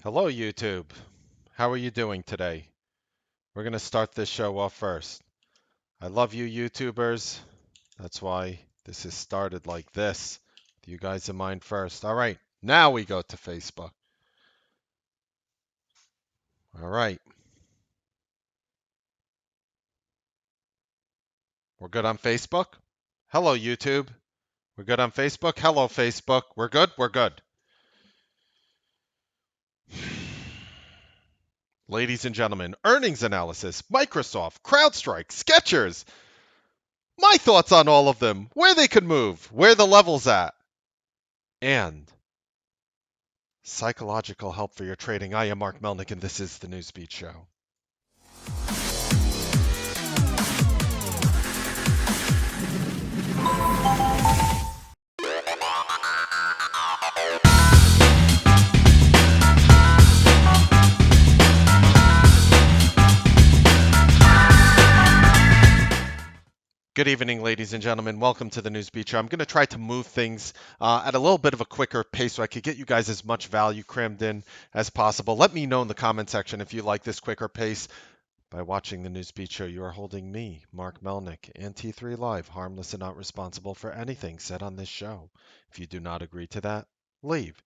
Hello, YouTube. How are you doing today? We're going to start this show off first. I love you, YouTubers. That's why this is started like this. You guys in mind first. All right, now we go to Facebook. All right, we're good on Facebook. Hello, YouTube. We're good on Facebook. Hello, Facebook. We're good. We're good. Ladies and gentlemen, earnings analysis, Microsoft, CrowdStrike, Skechers. My thoughts on all of them, where they could move, where the level's at, and psychological help for your trading. I am Mark Melnick, and this is the Newsbeat Show. Good evening, ladies and gentlemen. Welcome to the Newsbeat Show. I'm going to try to move things at a little bit of a quicker pace so I could get you guys as much value crammed in as possible. Let me know in the comment section if you like this quicker pace. By watching the Newsbeat Show, you are holding me, Mark Melnick, and T3 Live, harmless and not responsible for anything said on this show. If you do not agree to that, leave.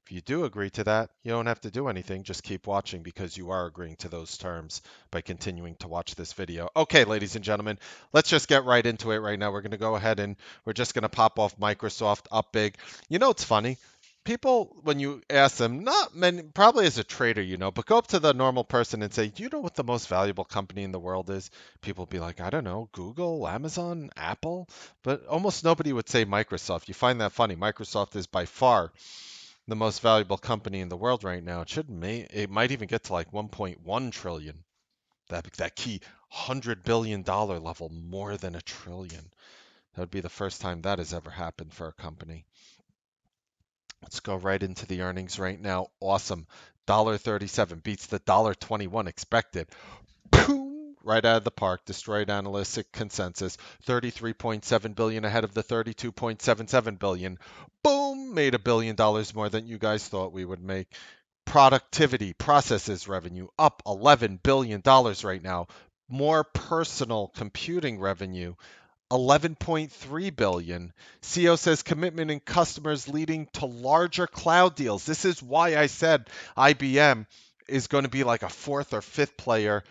If you do agree to that, you don't have to do anything. Just keep watching because you are agreeing to those terms by continuing to watch this video. Okay, ladies and gentlemen, let's just get right into it right now. We're going to go ahead and we're just going to pop off Microsoft up big. You know, it's funny. People, when you ask them, not many, probably as a trader, but go up to the normal person and say, do you know what the most valuable company in the world is? People will be like, I don't know, Google, Amazon, Apple, but almost nobody would say Microsoft. You find that funny. Microsoft is by far the most valuable company in the world right now. It might even get to like 1.1 trillion. That key $100 billion level, more than a trillion. That would be the first time that has ever happened for a company. Let's go right into the earnings right now. Awesome. 37 beats the 21 expected. Boom! Right out of the park, destroyed analytic consensus. 33.7 billion ahead of the 32.77 billion. Boom! Made $1 billion more than you guys thought we would make. Productivity, processes revenue up $11 billion right now. More personal computing revenue 11.3 billion. CEO says commitment in customers leading to larger cloud deals. This is why I said IBM is going to be like a fourth or fifth player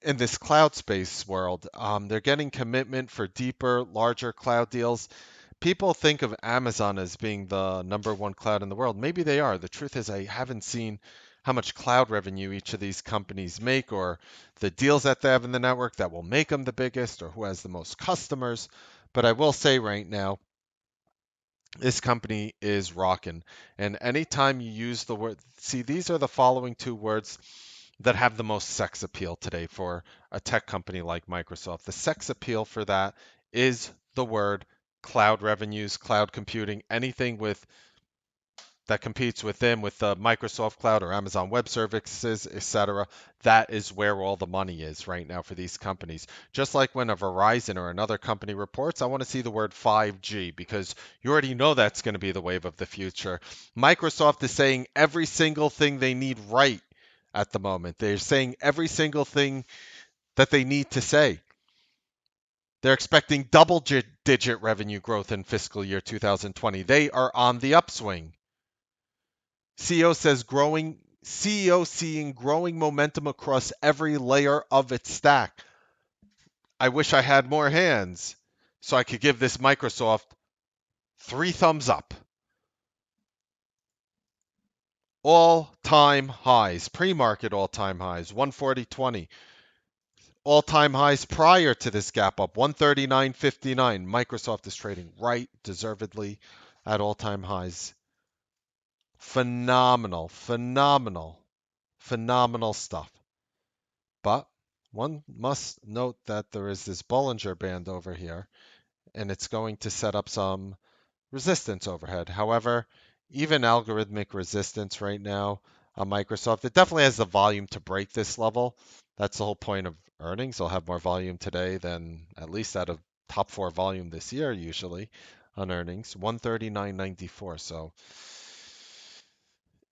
in this cloud space world. They're getting commitment for deeper, larger cloud deals. People think of Amazon as being the number one cloud in the world. Maybe they are. The truth is, I haven't seen how much cloud revenue each of these companies make or the deals that they have in the network that will make them the biggest or who has the most customers. But I will say right now, this company is rocking. And anytime you use the word, see, these are the following two words that have the most sex appeal today for a tech company like Microsoft. The sex appeal for that is the word cloud revenues, cloud computing, anything with that competes with them with the Microsoft Cloud or Amazon Web Services, etc. That is where all the money is right now for these companies. Just like when a Verizon or another company reports, I want to see the word 5G because you already know that's going to be the wave of the future. Microsoft is saying every single thing they need right at the moment. They're saying every single thing that they need to say. They're expecting double-digit revenue growth in fiscal year 2020. They are on the upswing. CEO seeing growing momentum across every layer of its stack. I wish I had more hands so I could give this Microsoft 3 thumbs up. All-time highs, pre-market all-time highs, 140.20. All-time highs prior to this gap up, 139.59. Microsoft is trading right, deservedly, at all-time highs. Phenomenal, phenomenal, phenomenal stuff. But one must note that there is this Bollinger Band over here, and it's going to set up some resistance overhead. However, even algorithmic resistance right now on Microsoft, it definitely has the volume to break this level. That's the whole point of earnings. They'll have more volume today than at least out of top four volume this year, usually on earnings. 139.94. So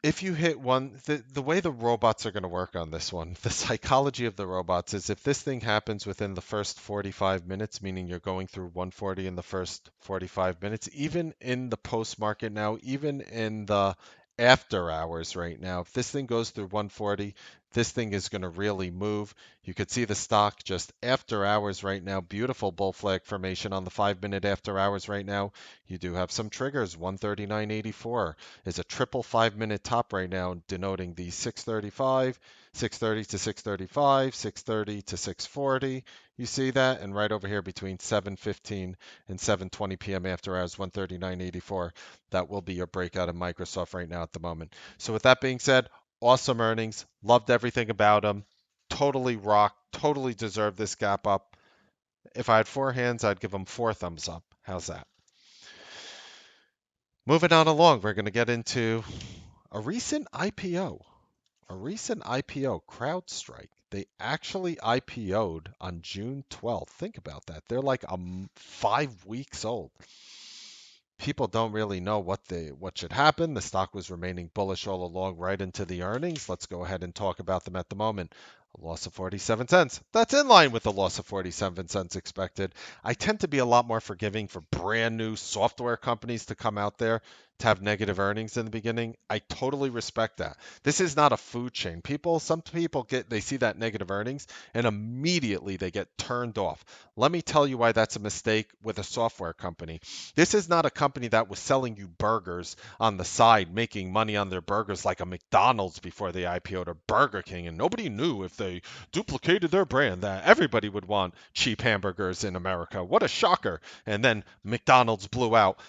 if you hit one, the way the robots are going to work on this one, the psychology of the robots is if this thing happens within the first 45 minutes, meaning you're going through 140 in the first 45 minutes, even in the post market now, even in the after hours right now, if this thing goes through 140, this thing is going to really move. You could see the stock just after hours right now. Beautiful bull flag formation on the 5 minute after hours right now. You do have some triggers, 139.84 is a triple 5 minute top right now, denoting the 635, 630 to 635, 630 to 640. You see that? And right over here between 7:15 and 7:20 p.m. after hours, 139.84. That will be your breakout of Microsoft right now at the moment. So with that being said, awesome earnings. Loved everything about them. Totally rocked. Totally deserved this gap up. If I had four hands, I'd give them four thumbs up. How's that? Moving on along, we're going to get into a recent IPO. A recent IPO, CrowdStrike. They actually IPO'd on June 12th. Think about that. They're like 5 weeks old. People don't really know what should happen. The stock was remaining bullish all along right into the earnings. Let's go ahead and talk about them at the moment. A loss of 47 cents. That's in line with the loss of 47 cents expected. I tend to be a lot more forgiving for brand new software companies to come out there to have negative earnings in the beginning. I totally respect that. This is not a food chain. Some people they see that negative earnings and immediately they get turned off. Let me tell you why that's a mistake with a software company. This is not a company that was selling you burgers on the side, making money on their burgers like a McDonald's before they IPO'd or Burger King, and nobody knew if they duplicated their brand that everybody would want cheap hamburgers in America. What a shocker. And then McDonald's blew out.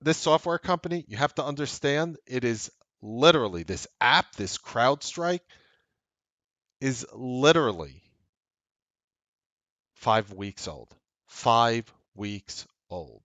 This software company, you have to understand, it is literally this app, this CrowdStrike, is literally 5 weeks old. 5 weeks old.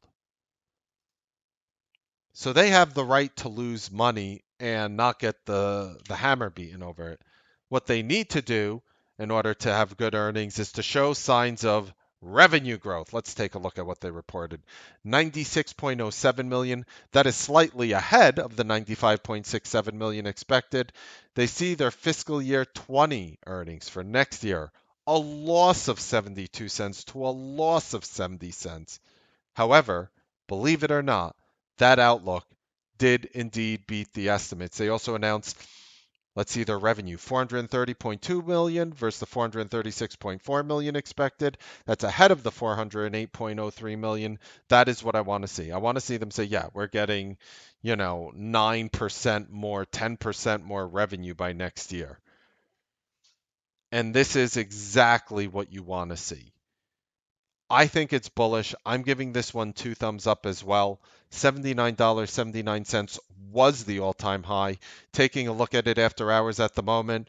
So they have the right to lose money and not get the hammer beaten over it. What they need to do in order to have good earnings is to show signs of revenue growth. Let's take a look at what they reported. 96.07 million. That is slightly ahead of the 95.67 million expected. They see their fiscal year 20 earnings for next year a loss of 72 cents to a loss of 70 cents. However, believe it or not, that outlook did indeed beat the estimates. They also announced, let's see their revenue, 430.2 million versus the 436.4 million expected. That's ahead of the 408.03 million. That is what I want to see. I want to see them say, yeah, we're getting, 9% more, 10% more revenue by next year. And this is exactly what you want to see. I think it's bullish. I'm giving this one two thumbs up as well. $79.79 was the all-time high. Taking a look at it after hours at the moment,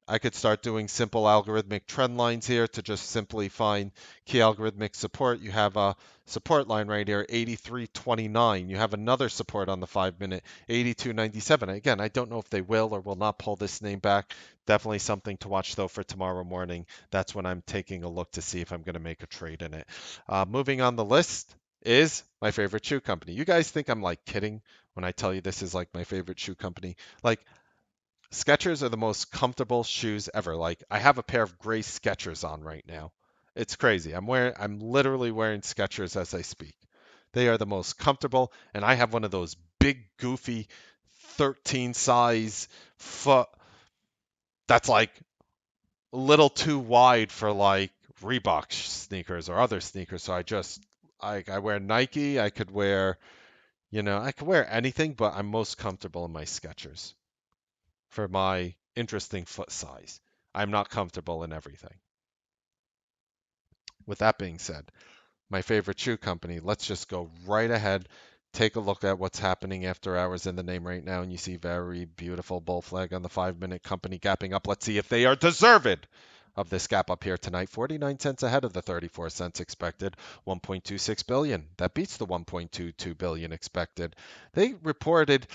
I could start doing simple algorithmic trend lines here to just simply find key algorithmic support. You have a support line right here, 83.29. You have another support on the 5 minute, 82.97. Again, I don't know if they will or will not pull this name back. Definitely something to watch though for tomorrow morning. That's when I'm taking a look to see if I'm going to make a trade in it. Moving on the list is my favorite shoe company. You guys think I'm like kidding when I tell you this is like my favorite shoe company? Like, Skechers are the most comfortable shoes ever. Like I have a pair of gray Skechers on right now. It's crazy. I'm literally wearing Skechers as I speak. They are the most comfortable, and I have one of those big goofy 13 size foot that's like a little too wide for like Reebok sneakers or other sneakers. So I wear Nike, I could wear anything, but I'm most comfortable in my Skechers for my interesting foot size. I'm not comfortable in everything. With that being said, my favorite shoe company, let's just go right ahead. Take a look at what's happening after hours in the name right now, and you see very beautiful bull flag on the 5 minute company gapping up. Let's see if they are deserved of this gap up here tonight. 49 cents ahead of the 34 cents expected. 1.26 billion. That beats the 1.22 billion expected. They reported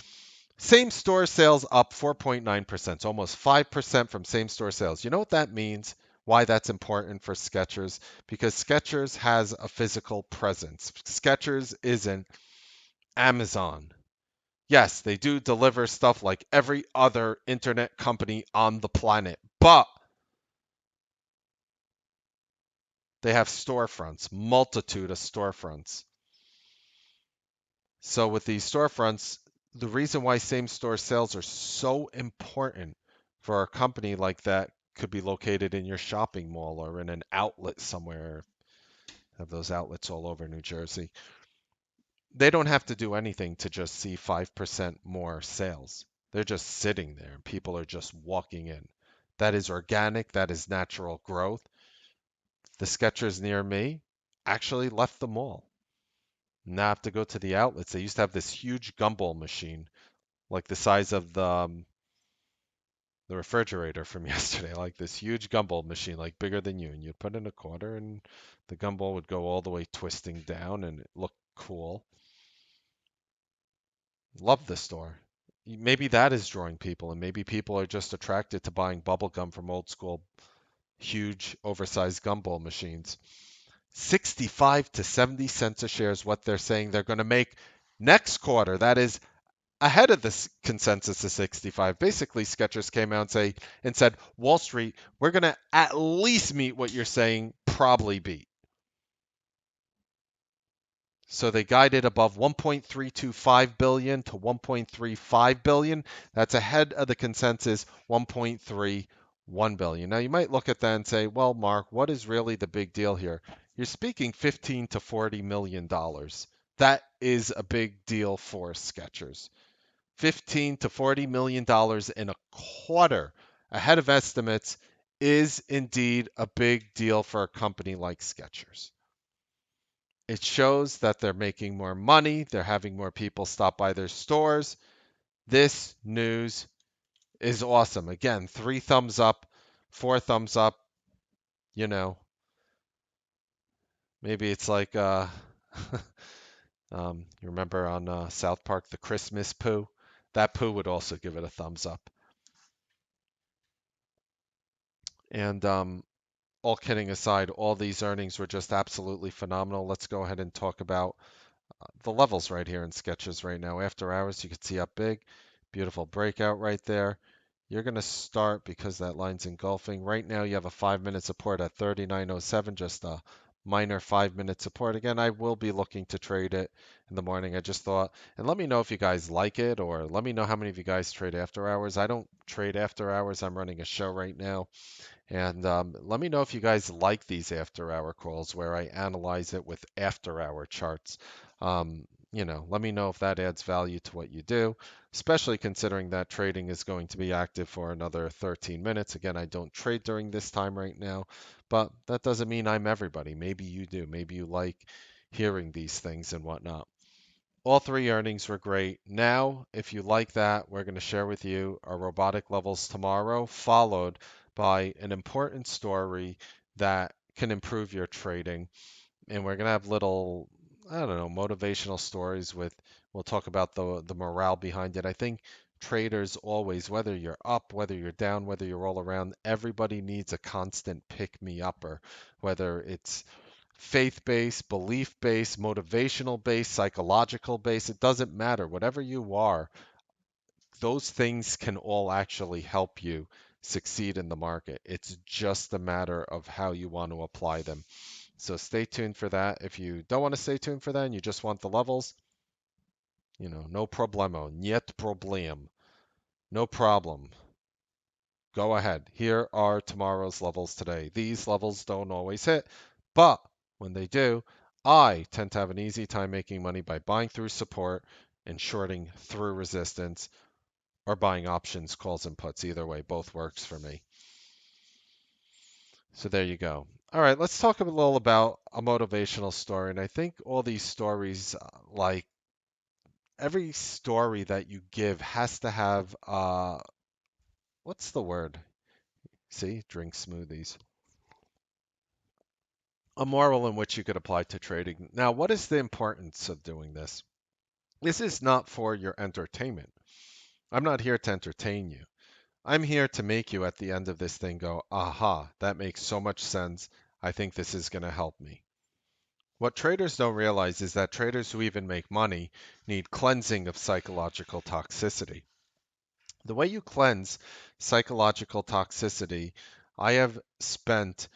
same store sales up 4.9%, so almost 5% from same store sales. You know what that means? Why that's important for Skechers? Because Skechers has a physical presence. Skechers isn't Amazon. Yes, they do deliver stuff like every other internet company on the planet, but they have storefronts, multitude of storefronts. So with these storefronts, the reason why same store sales are so important for a company like that could be located in your shopping mall or in an outlet somewhere. Have those outlets all over New Jersey. They don't have to do anything to just see 5% more sales. They're just sitting there. People are just walking in. That is organic, that is natural growth. The Skechers near me actually left the mall. Now I have to go to the outlets. They used to have this huge gumball machine, like the size of the refrigerator from yesterday, like this huge gumball machine, like bigger than you. And you'd put in a quarter, and the gumball would go all the way twisting down, and it looked cool. Love the store. Maybe that is drawing people, and maybe people are just attracted to buying bubble gum from old school, huge, oversized gumball machines. 65 to 70 cents a share is what they're saying they're going to make next quarter. That is ahead of this consensus of 65. Basically, Skechers came out and said, Wall Street, we're going to at least meet what you're saying, probably beat. So they guided above 1.325 billion to 1.35 billion. That's ahead of the consensus 1.31 billion. Now you might look at that and say, "Well, Mark, what is really the big deal here?" You're speaking 15 to 40 million dollars. That is a big deal for Skechers. 15 to 40 million dollars in a quarter ahead of estimates is indeed a big deal for a company like Skechers. It shows that they're making more money, they're having more people stop by their stores. This news is awesome. Again, 3 thumbs up, 4 thumbs up, you know, maybe it's like you remember on South Park the Christmas poo? That poo would also give it a thumbs up. And all kidding aside, all these earnings were just absolutely phenomenal. Let's go ahead and talk about the levels right here in Sketches right now. After hours, you can see up big. Beautiful breakout right there. You're going to start because that line's engulfing. Right now, you have a 5-minute support at 39.07, just a minor 5-minute support. Again, I will be looking to trade it in the morning. I just thought, and let me know if you guys like it, or let me know how many of you guys trade after hours. I don't trade after hours. I'm running a show right now. And let me know if you guys like these after hour calls where I analyze it with after hour charts. Let me know if that adds value to what you do, especially considering that trading is going to be active for another 13 minutes. Again, I don't trade during this time right now, but that doesn't mean I'm everybody. Maybe you do. Maybe you like hearing these things and whatnot. All three earnings were great. Now, if you like that, we're going to share with you our robotic levels tomorrow, followed by an important story that can improve your trading. And we're going to have little, I don't know, motivational stories we'll talk about the morale behind it. I think traders always, whether you're up, whether you're down, whether you're all around, everybody needs a constant pick me upper, whether it's faith based, belief based, motivational based, psychological based, it doesn't matter. Whatever you are, those things can all actually help you succeed in the market. It's just a matter of how you want to apply them. So stay tuned for that. If you don't want to stay tuned for that and you just want the levels, no problemo, niet problem, no problem. Go ahead. Here are tomorrow's levels today. These levels don't always hit, but when they do, I tend to have an easy time making money by buying through support and shorting through resistance or buying options, calls, and puts. Either way, both works for me. So there you go. All right, let's talk a little about a motivational story. And I think all these stories, like every story that you give, has to have what's the word? See, drink smoothies. A moral in which you could apply to trading. Now, what is the importance of doing this? This is not for your entertainment. I'm not here to entertain you. I'm here to make you at the end of this thing go, aha, that makes so much sense. I think this is going to help me. What traders don't realize is that traders who even make money need cleansing of psychological toxicity. The way you cleanse psychological toxicity, I have spent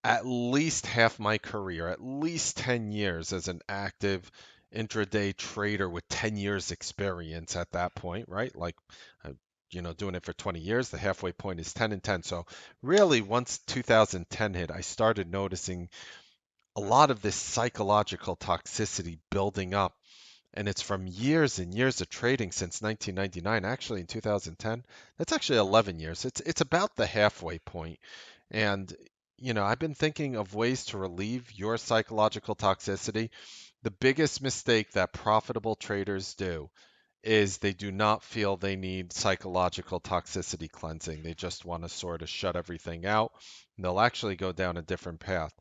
at least half my career, at least 10 years as an active intraday trader with 10 years experience at that point, right? Like, uh, doing it for 20 years, the halfway point is 10 and 10. So really, once 2010 hit, I started noticing a lot of this psychological toxicity building up. And it's from years and years of trading since 1999. Actually, in 2010, that's actually 11 years. It's about the halfway point. And I've been thinking of ways to relieve your psychological toxicity. The biggest mistake that profitable traders do is they do not feel they need psychological toxicity cleansing. They just want to sort of shut everything out. And they'll actually go down a different path.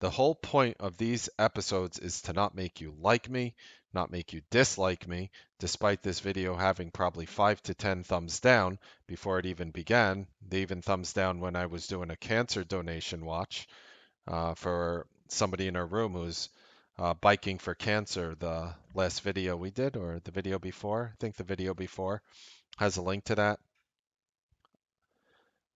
The whole point of these episodes is to not make you like me, not make you dislike me, despite this video having probably 5 to 10 thumbs down before it even began. They even thumbs down when I was doing a cancer donation watch for somebody in our room who's biking for cancer. The last video we did, or the video before, I think the video before has a link to that.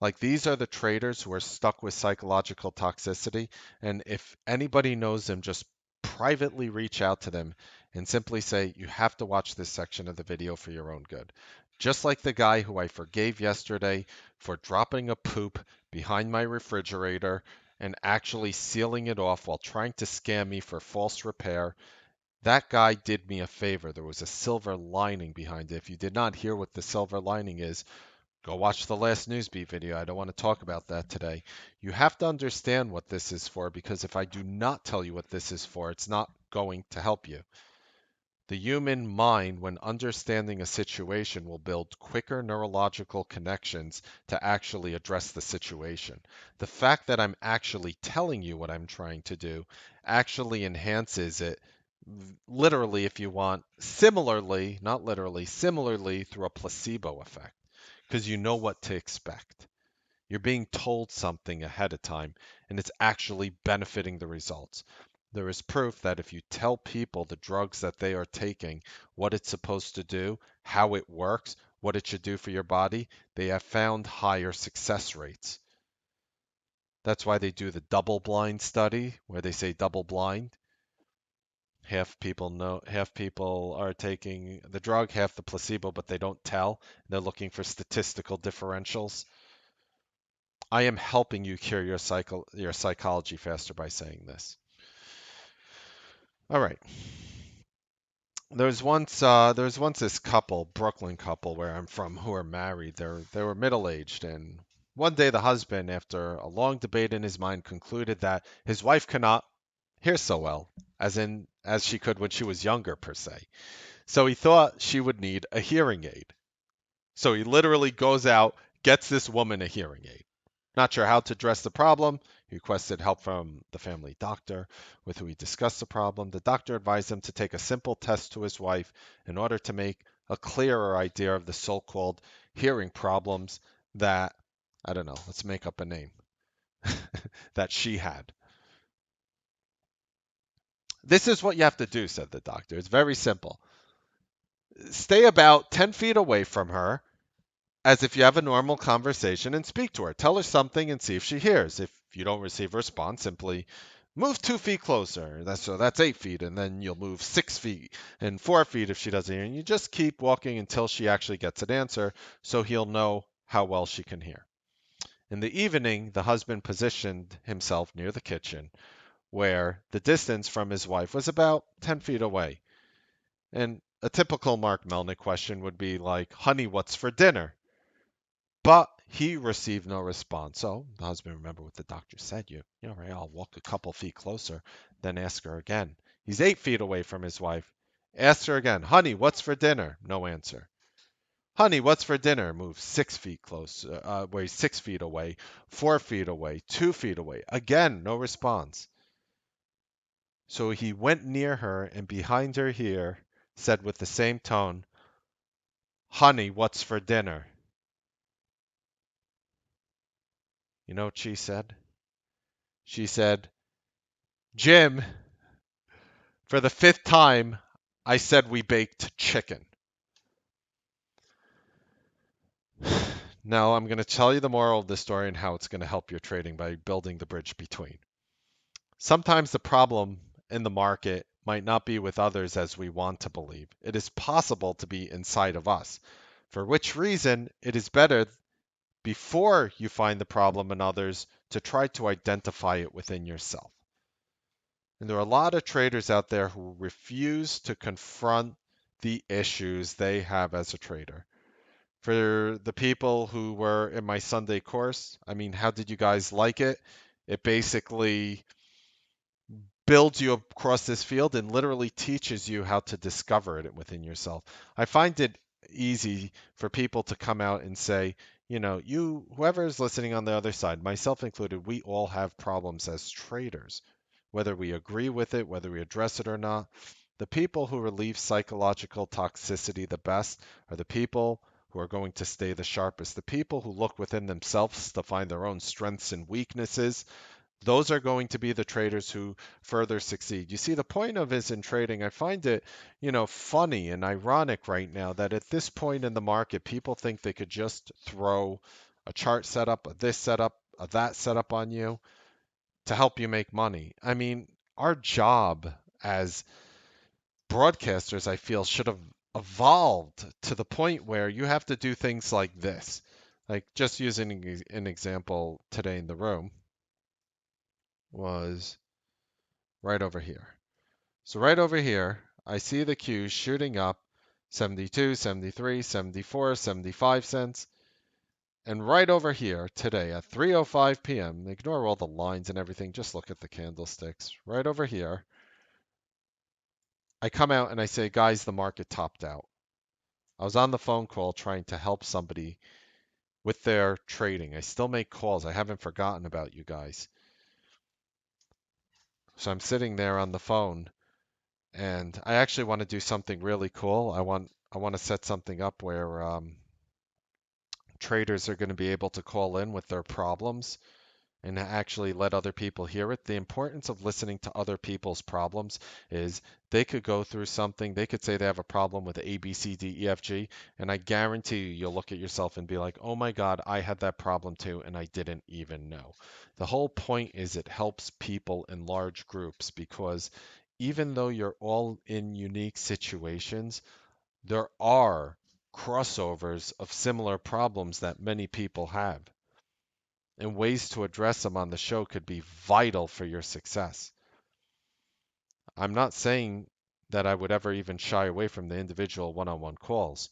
Like these are the traders who are stuck with psychological toxicity. And if anybody knows them, just privately reach out to them and simply say, you have to watch this section of the video for your own good. Just like the guy who I forgave yesterday for dropping a poop behind my refrigerator and actually sealing it off while trying to scam me for false repair. That guy did me a favor. There was a silver lining behind it. If you did not hear what the silver lining is, go watch the last Newsbeat video. I don't want to talk about that today. You have to understand what this is for, because if I do not tell you what this is for, it's not going to help you. The human mind, when understanding a situation, will build quicker neurological connections to actually address the situation. The fact that I'm actually telling you what I'm trying to do actually enhances it, literally, if you want, similarly, not literally, similarly through a placebo effect, because you know what to expect. You're being told something ahead of time, and it's actually benefiting the results. There is proof that if you tell people the drugs that they are taking, what it's supposed to do, how it works, what it should do for your body, they have found higher success rates. That's why they do the double blind study, where they say double blind. Half people are taking the drug, half the placebo, but they don't tell. They're looking for statistical differentials. I am helping you cure your psychology faster by saying this. All right. There was once this couple, Brooklyn couple where I'm from, who are married. They were middle-aged, and one day the husband, after a long debate in his mind, concluded that his wife cannot hear so well as she could when she was younger, per se. So he thought she would need a hearing aid. So he literally goes out, gets this woman a hearing aid. Not sure how to address the problem, he requested help from the family doctor, with who he discussed the problem. The doctor advised him to take a simple test to his wife in order to make a clearer idea of the so-called hearing problems that, I don't know, let's make up a name, that she had. This is what you have to do, said the doctor. It's very simple. Stay about 10 feet away from her as if you have a normal conversation, and speak to her. Tell her something and see if she hears. If you don't receive a response, simply move 2 feet closer. That's 8 feet, and then you'll move 6 feet and 4 feet if she doesn't hear. And you just keep walking until she actually gets an answer, so he'll know how well she can hear. In the evening, the husband positioned himself near the kitchen, where the distance from his wife was about 10 feet away. And a typical Mark Melnick question would be like, "Honey, what's for dinner?" But he received no response. So the husband remembered what the doctor said. Right, I'll walk a couple feet closer, then ask her again. He's 8 feet away from his wife. Ask her again, "Honey, what's for dinner?" No answer. "Honey, what's for dinner?" Move 6 feet closer, 6 feet away, 4 feet away, 2 feet away. Again, no response. So he went near her and behind her ear said with the same tone, "Honey, what's for dinner?" You know what she said? She said, Jim, for the fifth time, I said we baked chicken. Now I'm going to tell you the moral of this story and how it's going to help your trading by building the bridge between. Sometimes the problem in the market might not be with others as we want to believe. It is possible to be inside of us, for which reason it is better before you find the problem in others to try to identify it within yourself. And there are a lot of traders out there who refuse to confront the issues they have as a trader. For the people who were in my Sunday course, I mean, how did you guys like it? It basically builds you across this field and literally teaches you how to discover it within yourself. I find it easy for people to come out and say, you know, you, whoever is listening on the other side, myself included, we all have problems as traders, whether we agree with it, whether we address it or not. The people who relieve psychological toxicity the best are the people who are going to stay the sharpest, the people who look within themselves to find their own strengths and weaknesses. Those are going to be the traders who further succeed. You see, the point of is in trading, I find it, funny and ironic right now that at this point in the market, people think they could just throw a chart setup, a this setup, a that setup on you to help you make money. I mean, our job as broadcasters, I feel, should have evolved to the point where you have to do things like this. Like just using an example today in the room was right over here. So right over here, I see the Qs shooting up 72, 73, 74, 75 cents. And right over here today at 3:05 p.m., ignore all the lines and everything, just look at the candlesticks. Right over here, I come out and I say, guys, the market topped out. I was on the phone call trying to help somebody with their trading. I still make calls. I haven't forgotten about you guys. So I'm sitting there on the phone and I actually want to do something really cool. I want to set something up where traders are going to be able to call in with their problems and actually let other people hear it. The importance of listening to other people's problems is they could go through something, they could say they have a problem with A, B, C, D, E, F, G, and I guarantee you, you'll look at yourself and be like, oh my God, I had that problem too, and I didn't even know. The whole point is it helps people in large groups because even though you're all in unique situations, there are crossovers of similar problems that many people have. And ways to address them on the show could be vital for your success. I'm not saying that I would ever even shy away from the individual one-on-one calls,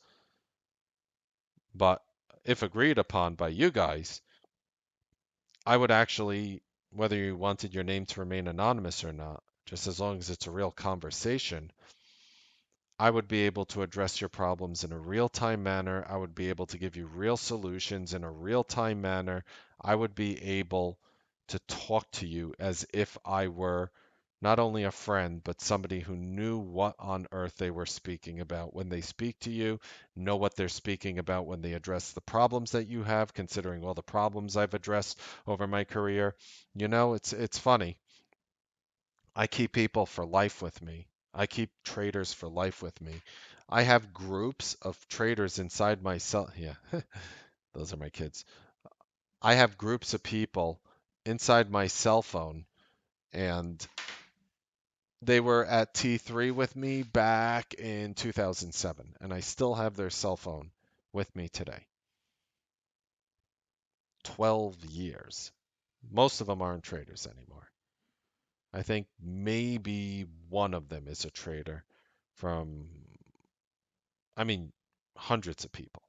but if agreed upon by you guys, I would actually, whether you wanted your name to remain anonymous or not, just as long as it's a real conversation, I would be able to address your problems in a real time manner. I would be able to give you real solutions in a real time manner. I would be able to talk to you as if I were not only a friend, but somebody who knew what on earth they were speaking about when they speak to you, know what they're speaking about when they address the problems that you have, considering all the problems I've addressed over my career. It's funny. I keep people for life with me. I keep traders for life with me. I have groups of traders inside myself. Yeah, those are my kids. I have groups of people inside my cell phone, and they were at T3 with me back in 2007, and I still have their cell phone with me today. 12 years. Most of them aren't traders anymore. I think maybe one of them is a trader from, I mean, hundreds of people.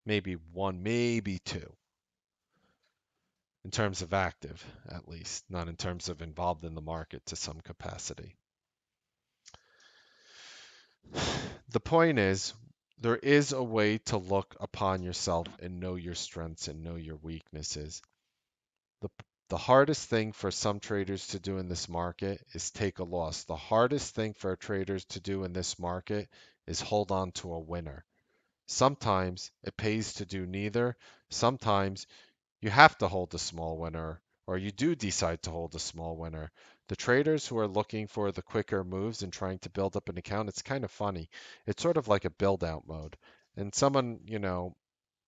Maybe one, maybe two, in terms of active, at least, not in terms of involved in the market to some capacity. The point is, there is a way to look upon yourself and know your strengths and know your weaknesses. The, the hardest thing for some traders to do in this market is take a loss. The hardest thing for traders to do in this market is hold on to a winner. Sometimes it pays to do neither. Sometimes you have to hold a small winner or you do decide to hold a small winner. The traders who are looking for the quicker moves and trying to build up an account, it's kind of funny. It's sort of like a build out mode. And someone,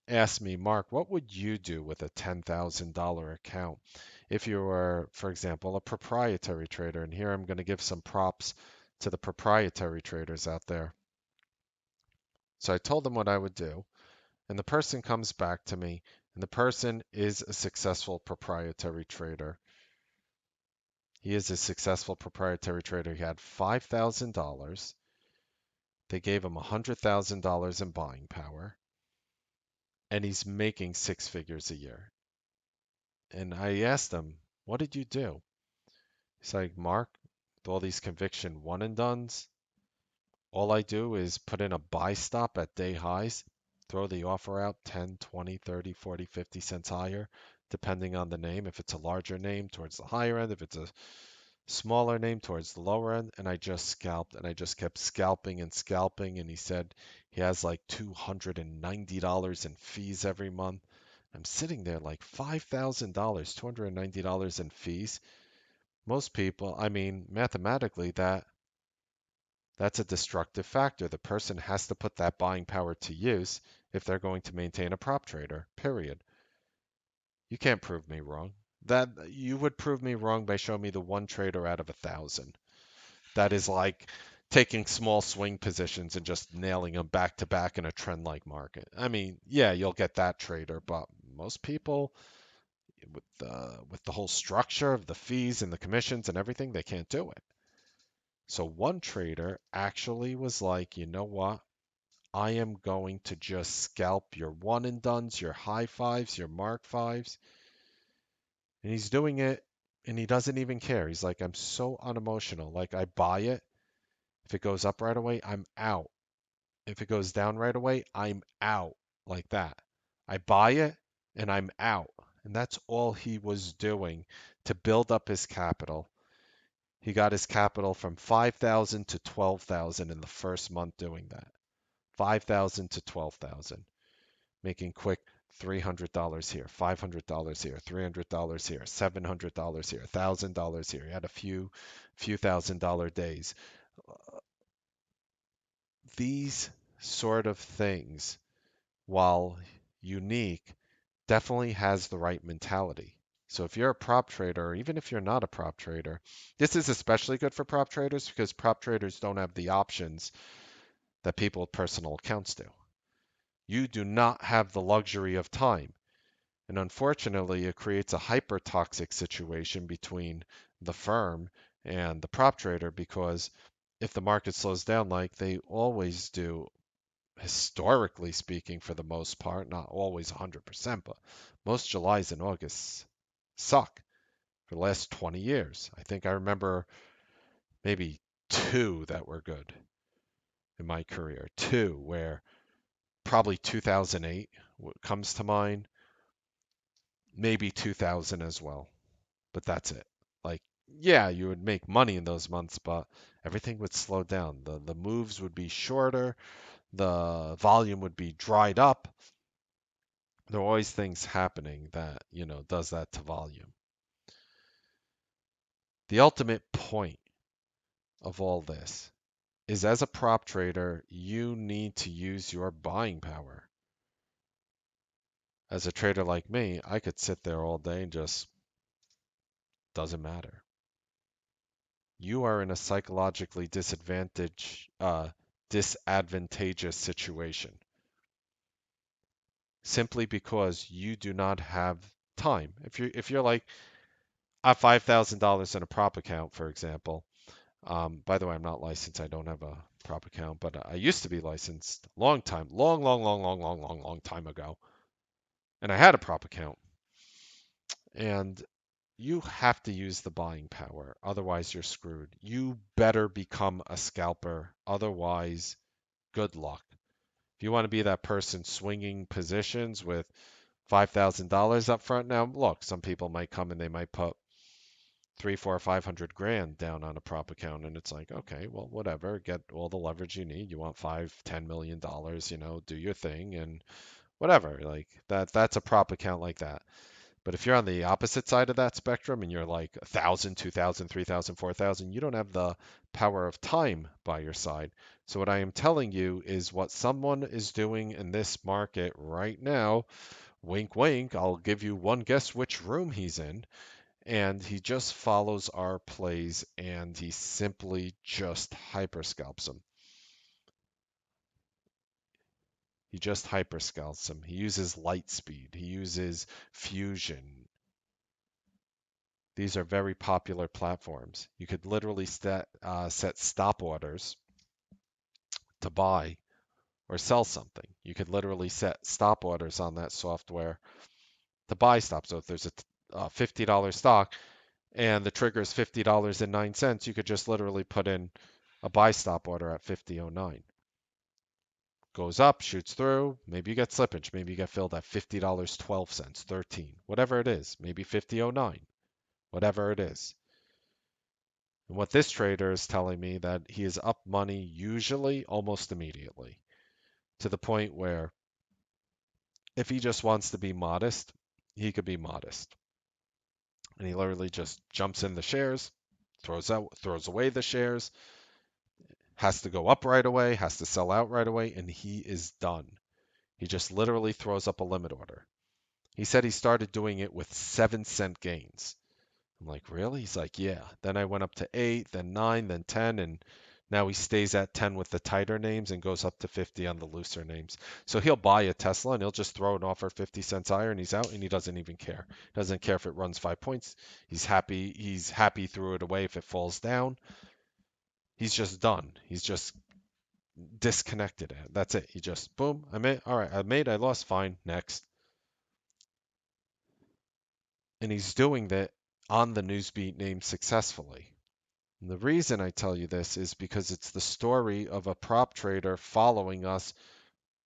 asked me, Mark, what would you do with a $10,000 account if you were, for example, a proprietary trader? And here I'm going to give some props to the proprietary traders out there. So I told them what I would do, and the person comes back to me, and the person is a successful proprietary trader. He is a successful proprietary trader. He had $5,000. They gave him $100,000 in buying power, and he's making six figures a year. And I asked him, what did you do? He's like, Mark, with all these conviction one and dones, all I do is put in a buy stop at day highs, throw the offer out 10, 20, 30, 40, 50 cents higher, depending on the name. If it's a larger name, towards the higher end. If it's a smaller name, towards the lower end. And I just scalped, and I just kept scalping and scalping. And he said he has like $290 in fees every month. I'm sitting there like $5,000, $290 in fees. Most people, I mean, mathematically, that's a destructive factor. The person has to put that buying power to use if they're going to maintain a prop trader, period. You can't prove me wrong. That you would prove me wrong by showing me the one trader out of 1,000. That is like taking small swing positions and just nailing them back to back in a trend like market. I mean, yeah, you'll get that trader, but most people with the whole structure of the fees and the commissions and everything, they can't do it. So one trader actually was like, you know what? I am going to just scalp your one and dones, your high fives, your mark fives. And he's doing it and he doesn't even care. He's like, I'm so unemotional. Like, I buy it. If it goes up right away, I'm out. If it goes down right away, I'm out. Like that. I buy it and I'm out. And that's all he was doing to build up his capital. He got his capital from 5,000 to 12,000 in the first month doing that. 5,000 to 12,000, making quick $300 here, $500 here, $300 here, $700 here, $1,000 here. He had a few $1,000 days. These sort of things, while unique, definitely has the right mentality. So if you're a prop trader, or even if you're not a prop trader, this is especially good for prop traders because prop traders don't have the options that people with personal accounts do. You do not have the luxury of time. And unfortunately, it creates a hyper toxic situation between the firm and the prop trader because if the market slows down like they always do, historically speaking, for the most part, not always 100%, but most Julys and Augusts suck for the last 20 years. I think I remember maybe two that were good in my career. Two where probably 2008 comes to mind, maybe 2000 as well, but that's it. Like, yeah, you would make money in those months, but everything would slow down. The moves would be shorter, the volume would be dried up. There are always things happening that, does that to volume. The ultimate point of all this is as a prop trader, you need to use your buying power. As a trader like me, I could sit there all day and just doesn't matter. You are in a psychologically disadvantageous situation simply because you do not have time. If you're like I have $5,000 in a prop account, for example. By the way, I'm not licensed. I don't have a prop account, but I used to be licensed long time, long, long, long, long, long, long, long time ago, and I had a prop account. And you have to use the buying power, otherwise you're screwed. You better become a scalper, otherwise, good luck. If you want to be that person swinging positions with $5,000 up front, now look, some people might come and they might put 3, 4, 500 grand down on a prop account, and it's like, okay, well, whatever, get all the leverage you need. You want $5, $10 million, do your thing and whatever. Like that's a prop account like that. But if you're on the opposite side of that spectrum and you're like 1,000, 2,000, 3,000, 4,000, you don't have the power of time by your side. So what I am telling you is what someone is doing in this market right now. Wink, wink. I'll give you one guess which room he's in. And he just follows our plays and he simply just hyper scalps them. He just hyper scalps them. He uses light speed. He uses fusion. These are very popular platforms. You could literally set stop orders to buy or sell something. You could literally set stop orders on that software to buy stop. So if there's a $50 stock and the trigger is $50.09, you could just literally put in a buy stop order at 50.09. Goes up, shoots through, maybe you get slippage, maybe you get filled at $50.12, 13, whatever it is, maybe 50.09, whatever it is. And what this trader is telling me that he is up money usually almost immediately to the point where if he just wants to be modest, he could be modest. And he literally just jumps in the shares, throws away the shares, has to go up right away, has to sell out right away, and he is done. He just literally throws up a limit order. He said he started doing it with 7-cent gains. I'm like, really? He's like, yeah. Then I went up to 8, then 9, then 10, and now he stays at 10 with the tighter names and goes up to 50 on the looser names. So he'll buy a Tesla and he'll just throw it off for 50 cents higher and he's out and he doesn't even care. Doesn't care if it runs 5 points. He's happy. He's happy threw it away if it falls down. He's just done. He's just disconnected. That's it. He just boom. I made. All right. I made. I lost. Fine. Next. And he's doing that on the Newsbeat name successfully. And the reason I tell you this is because it's the story of a prop trader following us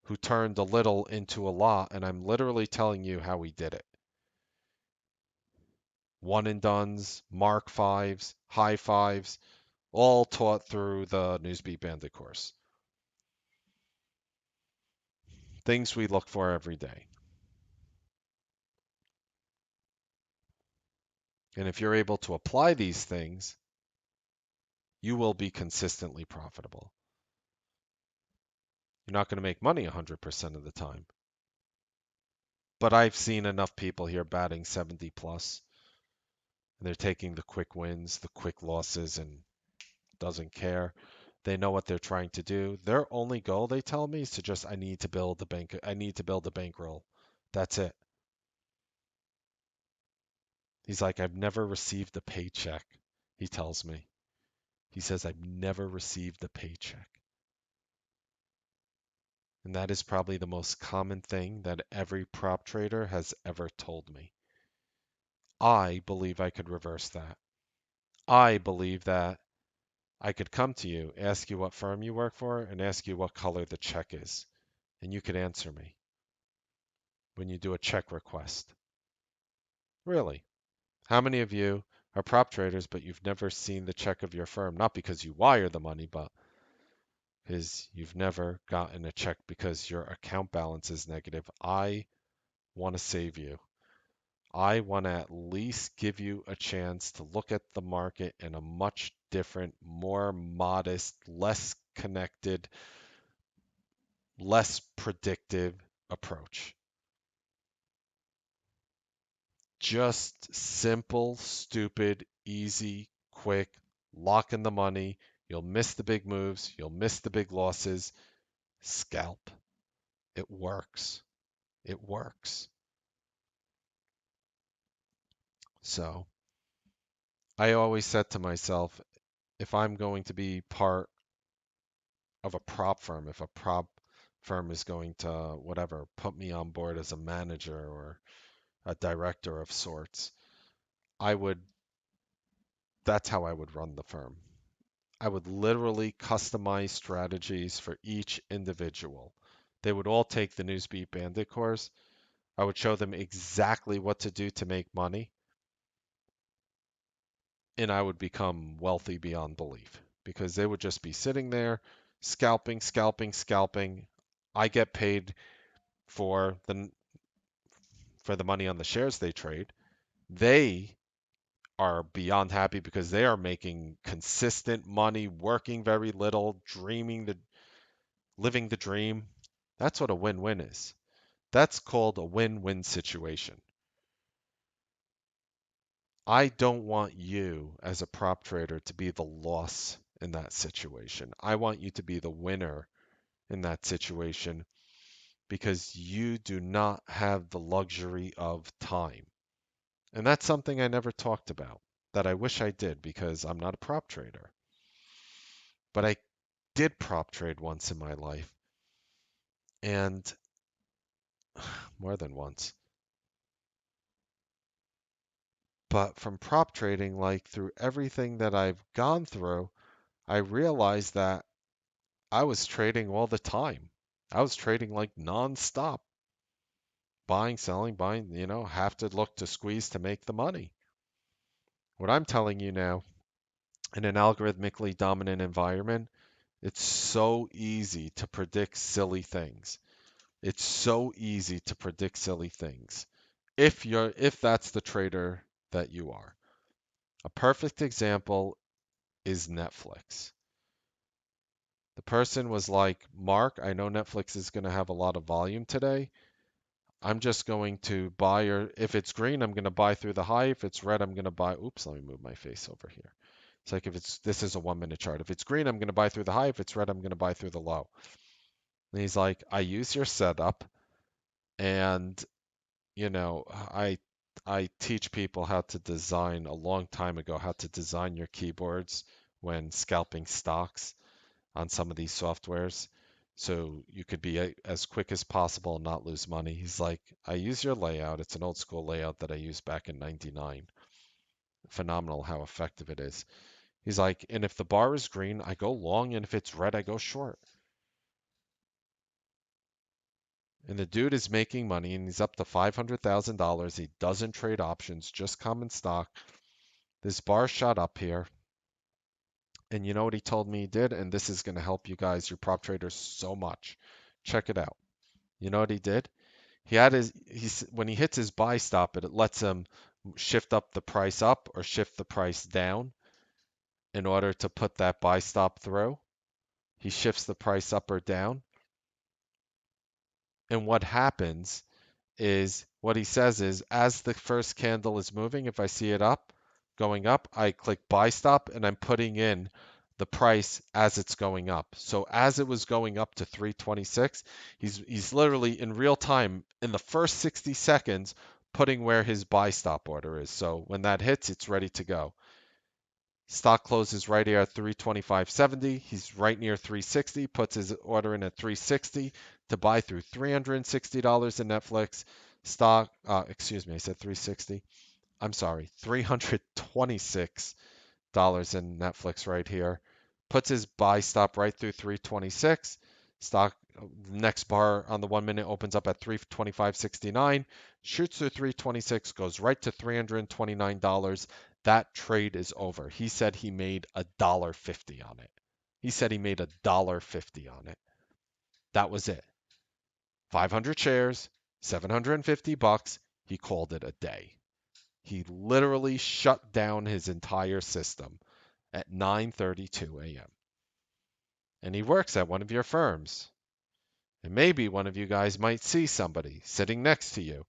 who turned a little into a lot, and I'm literally telling you how he did it. One and dones, mark fives, high fives, all taught through the Newsbeat Bandit course. Things we look for every day. And if you're able to apply these things, you will be consistently profitable. You're not going to make money 100% of the time. But I've seen enough people here batting 70 plus. And they're taking the quick wins, the quick losses, and doesn't care. They know what they're trying to do. Their only goal, they tell me, is to just I need to build the bank. I need to build a bankroll. That's it. He's like, I've never received a paycheck. He tells me. He says, I've never received a paycheck. And that is probably the most common thing that every prop trader has ever told me. I believe I could reverse that. I believe that I could come to you, ask you what firm you work for, and ask you what color the check is. And you could answer me when you do a check request. Really? How many of you are prop traders, but you've never seen the check of your firm? Not because you wire the money, but because you've never gotten a check because your account balance is negative. I want to save you. I want to at least give you a chance to look at the market in a much different, more modest, less connected, less predictive approach. Just simple, stupid, easy, quick, lock in the money. You'll miss the big moves, you'll miss the big losses. Scalp. It works. It works. So I always said to myself, if I'm going to be part of a prop firm, if a prop firm is going to, whatever, put me on board as a manager or a director of sorts, I would, that's how I would run the firm. I would literally customize strategies for each individual. They would all take the Newsbeat Bandit course. I would show them exactly what to do to make money, and I would become wealthy beyond belief because they would just be sitting there scalping, scalping, scalping. I get paid for for the money on the shares they trade. They are beyond happy because they are making consistent money, working very little, living the dream. That's what a win-win is. That's called a win-win situation. I don't want you as a prop trader to be the loss in that situation. I want you to be the winner in that situation because you do not have the luxury of time. And that's something I never talked about that I wish I did because I'm not a prop trader. But I did prop trade once in my life, and more than once. But from prop trading, like through everything that I've gone through, I realized that I was trading all the time. I was trading like nonstop, buying, selling, buying, have to look to squeeze to make the money. What I'm telling you now, in an algorithmically dominant environment, it's so easy to predict silly things. It's so easy to predict silly things if that's the trader that you are. A perfect example is Netflix. The person was like, "Mark, I know Netflix is going to have a lot of volume today. I'm just going to buy, or if it's green, I'm going to buy through the high. If it's red, I'm going to buy." Oops, let me move my face over here. It's like this is a 1 minute chart. If it's green, I'm going to buy through the high. If it's red, I'm going to buy through the low. And he's like, "I use your setup, and you know, I I teach people how to design a long time ago how to design your keyboards when scalping stocks on some of these softwares, so you could be as quick as possible and not lose money." He's like, "I use your layout. It's an old school layout that I used back in '99. Phenomenal how effective it is." He's like, "And if the bar is green, I go long, and if it's red, I go short." And the dude is making money, and he's up to $500,000. He doesn't trade options, just common stock. This bar shot up here. And you know what he told me he did? And this is going to help you guys, your prop traders, so much. Check it out. You know what he did? When he hits his buy stop, it lets him shift up the price up or shift the price down in order to put that buy stop through. He shifts the price up or down. And what happens is what he says is as the first candle is moving, if I see it going up, I click buy stop and I'm putting in the price as it's going up. So as it was going up to 326, he's literally in real time in the first 60 seconds putting where his buy stop order is. So when that hits, it's ready to go. Stock closes right here at 325.70. He's right near 360, puts his order in at 360 to buy through $360 in Netflix stock. Excuse me, I said 360. I'm sorry, $326 in Netflix right here. Puts his buy stop right through 326. Stock next bar on the 1 minute opens up at 325.69. Shoots through 326, goes right to $329. That trade is over. He said he made $1.50 on it. He said he made $1.50 on it. That was it. 500 shares, $750. He called it a day. He literally shut down his entire system at 9:32 a.m. And he works at one of your firms. And maybe one of you guys might see somebody sitting next to you,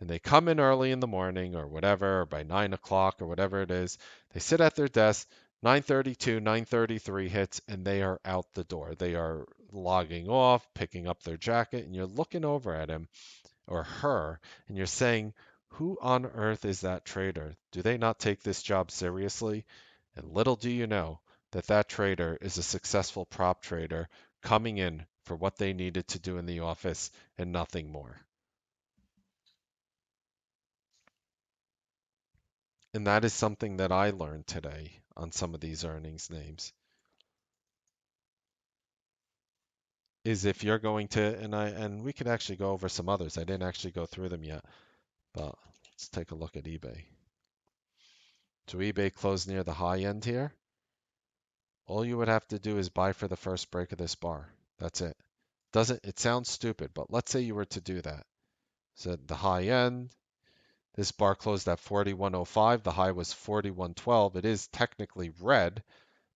and they come in early in the morning or whatever, or by 9 o'clock or whatever it is. They sit at their desk, 9:32, 9:33 hits, and they are out the door. They are logging off, picking up their jacket, and you're looking over at him or her, and you're saying, "Who on earth is that trader? Do they not take this job seriously?" And little do you know that that trader is a successful prop trader coming in for what they needed to do in the office and nothing more. And that is something that I learned today on some of these earnings names. Is if you're going to, and we could actually go over some others. I didn't actually go through them yet, but let's take a look at eBay. So eBay closed near the high end here. All you would have to do is buy for the first break of this bar. That's it. It sounds stupid, but let's say you were to do that. So at the high end, this bar closed at 41.05. The high was 41.12. It is technically red,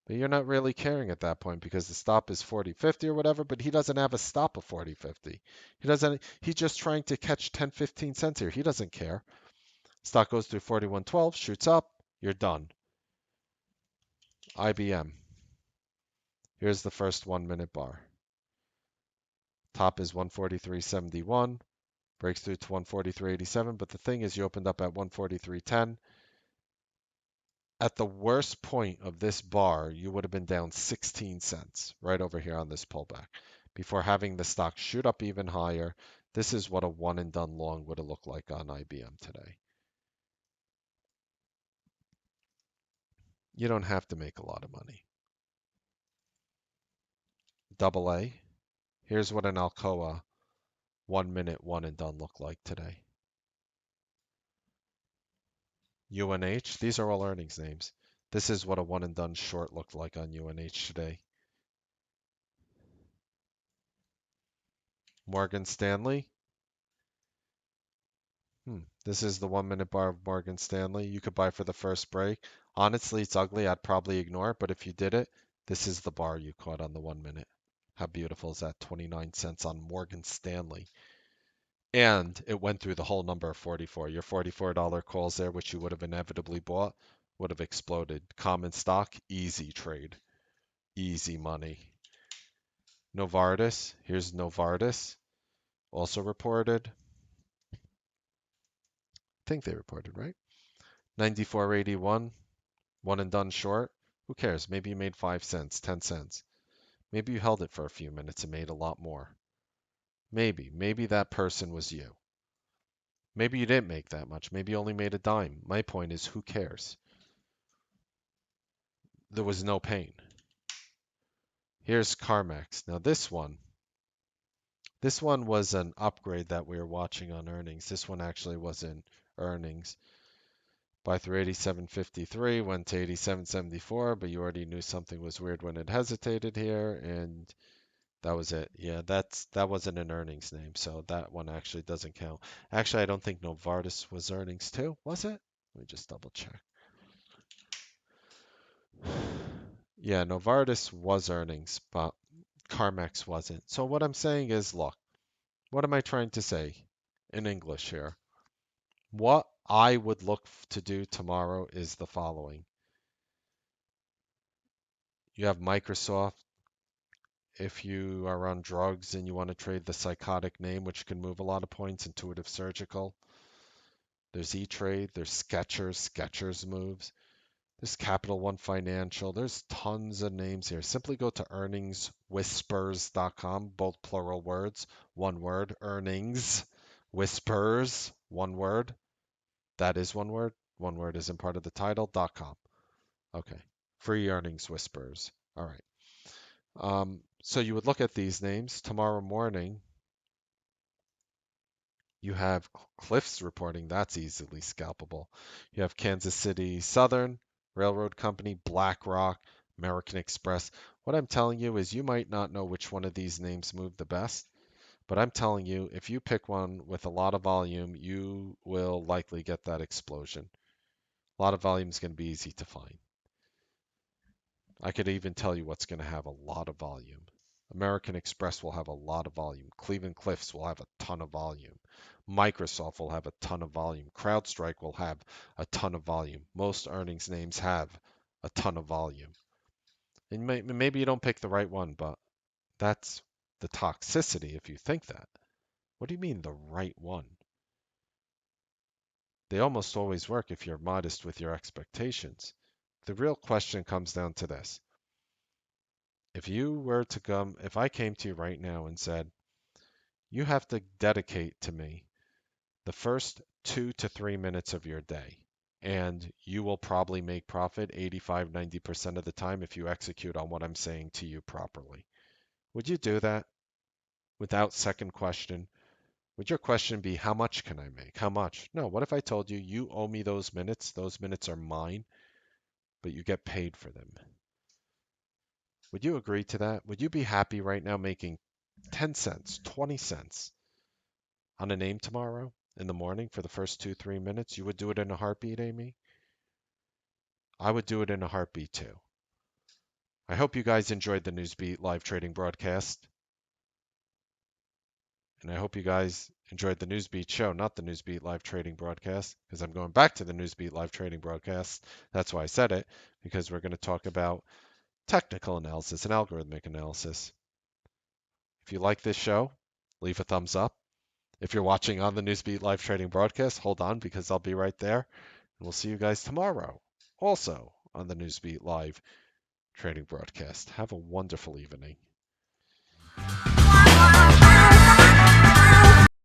but you're not really caring at that point because the stop is 40.50 or whatever, but he doesn't have a stop of 40.50. He's just trying to catch 10, 15 cents here. He doesn't care. Stock goes through 41.12, shoots up, you're done. IBM. Here's the first 1 minute bar. Top is 143.71, breaks through to 143.87, but the thing is you opened up at 143.10. At the worst point of this bar, you would have been down 16 cents right over here on this pullback before having the stock shoot up even higher. This is what a one and done long would have looked like on IBM today. You don't have to make a lot of money. Double A. Here's what an Alcoa 1 minute one and done look like today. UNH, these are all earnings names. This is what a one and done short looked like on UNH today. Morgan Stanley. This is the 1 minute bar of Morgan Stanley. You could buy for the first break. Honestly, it's ugly. I'd probably ignore it, but if you did it, this is the bar you caught on the 1 minute. How beautiful is that? 29 cents on Morgan Stanley. And it went through the whole number of 44. Your $44 calls there, which you would have inevitably bought, would have exploded. Common stock, easy trade. Easy money. Novartis. Here's Novartis. Also reported. I think they reported, right? 94.81. One and done short. Who cares? Maybe you made 5 cents, 10 cents. Maybe you held it for a few minutes and made a lot more. Maybe. Maybe that person was you. Maybe you didn't make that much. Maybe you only made a dime. My point is, who cares? There was no pain. Here's CarMax. Now this one was an upgrade that we were watching on earnings. This one actually wasn't earnings. Buy through 87.53, went to 87.74, but you already knew something was weird when it hesitated here, and that was it. Yeah, that wasn't an earnings name, so that one actually doesn't count. Actually, I don't think Novartis was earnings too, was it? Let me just double check. Yeah, Novartis was earnings, but CarMax wasn't. So what I'm saying is, look, what am I trying to say in English here? What I would look to do tomorrow is the following. You have Microsoft. If you are on drugs and you want to trade the psychotic name, which can move a lot of points, Intuitive Surgical. There's E-Trade, there's Skechers moves. There's Capital One Financial. There's tons of names here. Simply go to earningswhispers.com, both plural words, one word, earnings, whispers, one word. That is one word. One word isn't part of the title.com. Okay. Free earnings whispers. All right. So you would look at these names. Tomorrow morning, you have Cliffs reporting. That's easily scalpable. You have Kansas City Southern, Railroad Company, BlackRock, American Express. What I'm telling you is you might not know which one of these names move the best, but I'm telling you, if you pick one with a lot of volume, you will likely get that explosion. A lot of volume is going to be easy to find. I could even tell you what's going to have a lot of volume. American Express will have a lot of volume. Cleveland Cliffs will have a ton of volume. Microsoft will have a ton of volume. CrowdStrike will have a ton of volume. Most earnings names have a ton of volume. And maybe you don't pick the right one, but that's the toxicity if you think that. What do you mean the right one? They almost always work if you're modest with your expectations. The real question comes down to this. If I came to you right now and said, you have to dedicate to me the first 2 to 3 minutes of your day, and you will probably make profit 85, 90% of the time if you execute on what I'm saying to you properly. Would you do that without second question? Would your question be, how much can I make? How much? No, what if I told you, you owe me those minutes are mine, but you get paid for them? Would you agree to that? Would you be happy right now making 10 cents, 20 cents on a name tomorrow in the morning for the first 2, 3 minutes, you would do it in a heartbeat, Amy? I would do it in a heartbeat too. I hope you guys enjoyed the Newsbeat live trading broadcast. And I hope you guys enjoyed the Newsbeat show, not the Newsbeat live trading broadcast, because I'm going back to the Newsbeat live trading broadcast. That's why I said it, because we're going to talk about technical analysis and algorithmic analysis. If you like this show, leave a thumbs up. If you're watching on the Newsbeat live trading broadcast, hold on because I'll be right there. And we'll see you guys tomorrow, also on the Newsbeat live trading broadcast. Have a wonderful evening.